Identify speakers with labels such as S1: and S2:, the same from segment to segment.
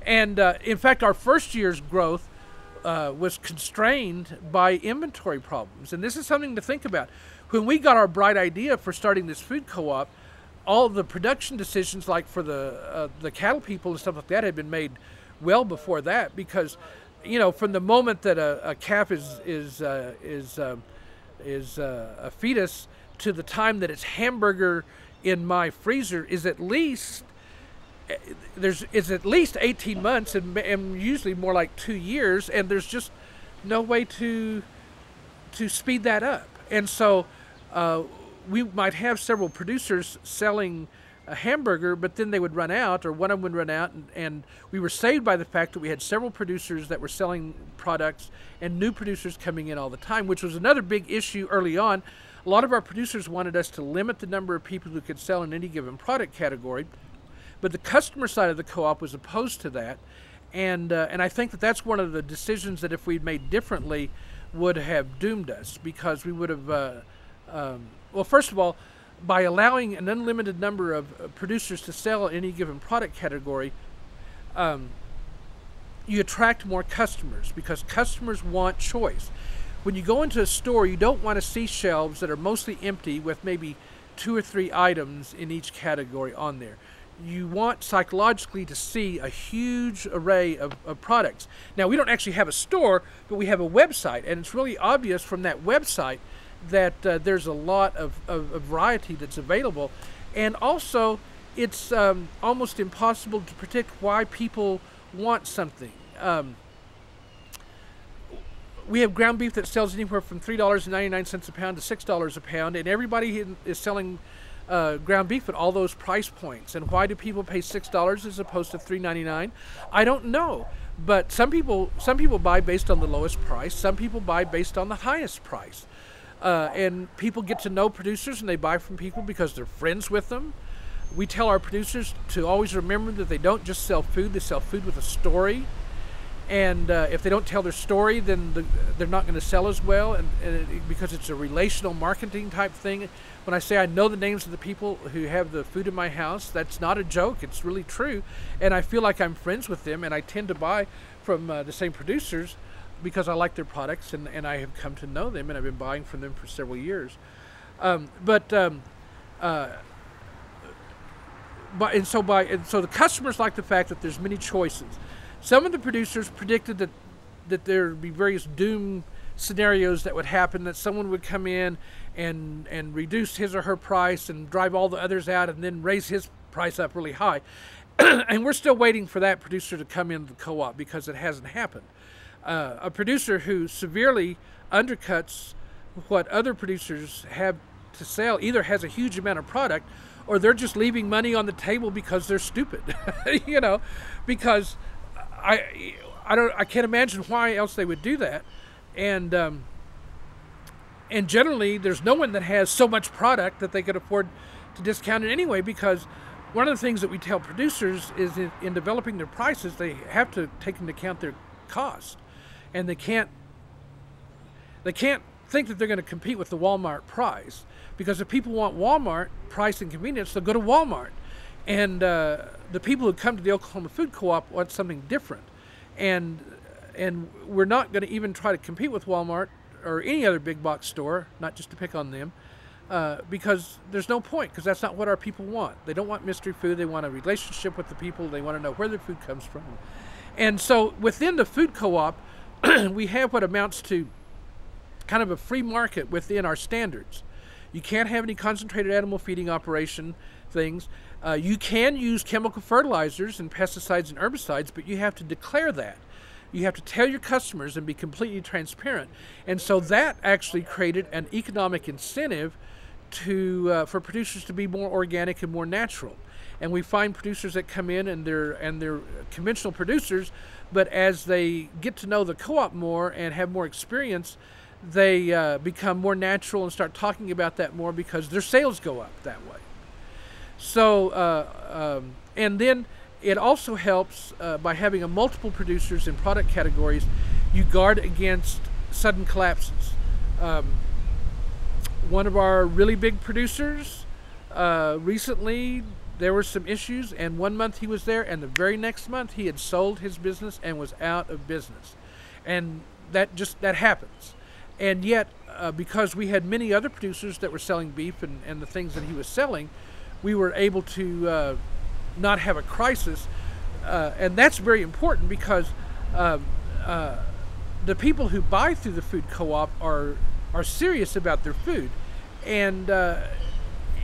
S1: And in fact, our first year's growth was constrained by inventory problems. And this is something to think about. When we got our bright idea for starting this food co-op, all of the production decisions, like for the cattle people and stuff like that, had been made well before that. Because, you know, from the moment that a calf is a fetus to the time that it's hamburger in my freezer is at least 18 months and usually more like 2 years, and there's just no way to speed that up. And so we might have several producers selling a hamburger, but then they would run out, or one of them would run out, and we were saved by the fact that we had several producers that were selling products and new producers coming in all the time, which was another big issue early on. A lot of our producers wanted us to limit the number of people who could sell in any given product category, but the customer side of the co-op was opposed to that, and I think that that's one of the decisions that if we'd made differently would have doomed us, because we would have, well, first of all, by allowing an unlimited number of producers to sell any given product category, you attract more customers, because customers want choice. When you go into a store, you don't want to see shelves that are mostly empty with maybe 2 or 3 items in each category on there. You want psychologically to see a huge array of products. Now, we don't actually have a store, but we have a website, and it's really obvious from that website that there's a lot of variety that's available. And also, it's almost impossible to predict why people want something. We have ground beef that sells anywhere from $3.99 a pound to $6 a pound, and everybody is selling ground beef at all those price points. And why do people pay $6 as opposed to $3.99? I don't know. But some people buy based on the lowest price. Some people buy based on the highest price. And people get to know producers, and they buy from people because they're friends with them. We tell our producers to always remember that they don't just sell food, they sell food with a story. And if they don't tell their story, then they're not going to sell as well, because it's a relational marketing type thing. When I say I know the names of the people who have the food in my house, that's not a joke. It's really true. And I feel like I'm friends with them, and I tend to buy from the same producers because I like their products, and I have come to know them, and I've been buying from them for several years. So the customers like the fact that there's many choices. Some of the producers predicted that there would be various doom scenarios that would happen, that someone would come in and reduce his or her price and drive all the others out and then raise his price up really high. And we're still waiting for that producer to come into the co-op, because it hasn't happened. A producer who severely undercuts what other producers have to sell either has a huge amount of product, or they're just leaving money on the table because they're stupid. You know, because I can't imagine why else they would do that. And generally there's no one that has so much product that they could afford to discount it anyway, because one of the things that we tell producers is in developing their prices, they have to take into account their cost. And they can't think that they're going to compete with the Walmart price, because if people want Walmart price and convenience, they'll go to Walmart. And the people who come to the Oklahoma Food Co-op want something different. And we're not going to even try to compete with Walmart or any other big box store, not just to pick on them, because there's no point, because that's not what our people want. They don't want mystery food. They want a relationship with the people. They want to know where their food comes from. And so within the food co-op, we have what amounts to kind of a free market within our standards. You can't have any concentrated animal feeding operation things. You can use chemical fertilizers and pesticides and herbicides, but you have to declare that. You have to tell your customers and be completely transparent. And so that actually created an economic incentive for producers to be more organic and more natural. And we find producers that come in and they're conventional producers, but as they get to know the co-op more and have more experience, they become more natural and start talking about that more, because their sales go up that way. So, and then it also helps by having a multiple producers in product categories. You guard against sudden collapses. One of our really big producers recently there were some issues, and one month he was there, and the very next month he had sold his business and was out of business. And that happens. And yet, because we had many other producers that were selling beef and the things that he was selling, we were able to not have a crisis. And that's very important, because the people who buy through the food co-op are serious about their food. And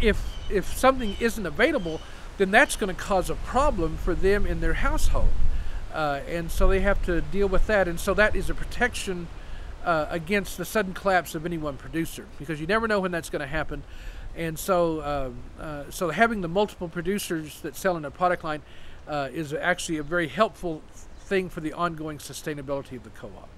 S1: if something isn't available, then that's going to cause a problem for them in their household. And so they have to deal with that. And so that is a protection against the sudden collapse of any one producer, because you never know when that's going to happen. And so so having the multiple producers that sell in a product line is actually a very helpful thing for the ongoing sustainability of the co-op.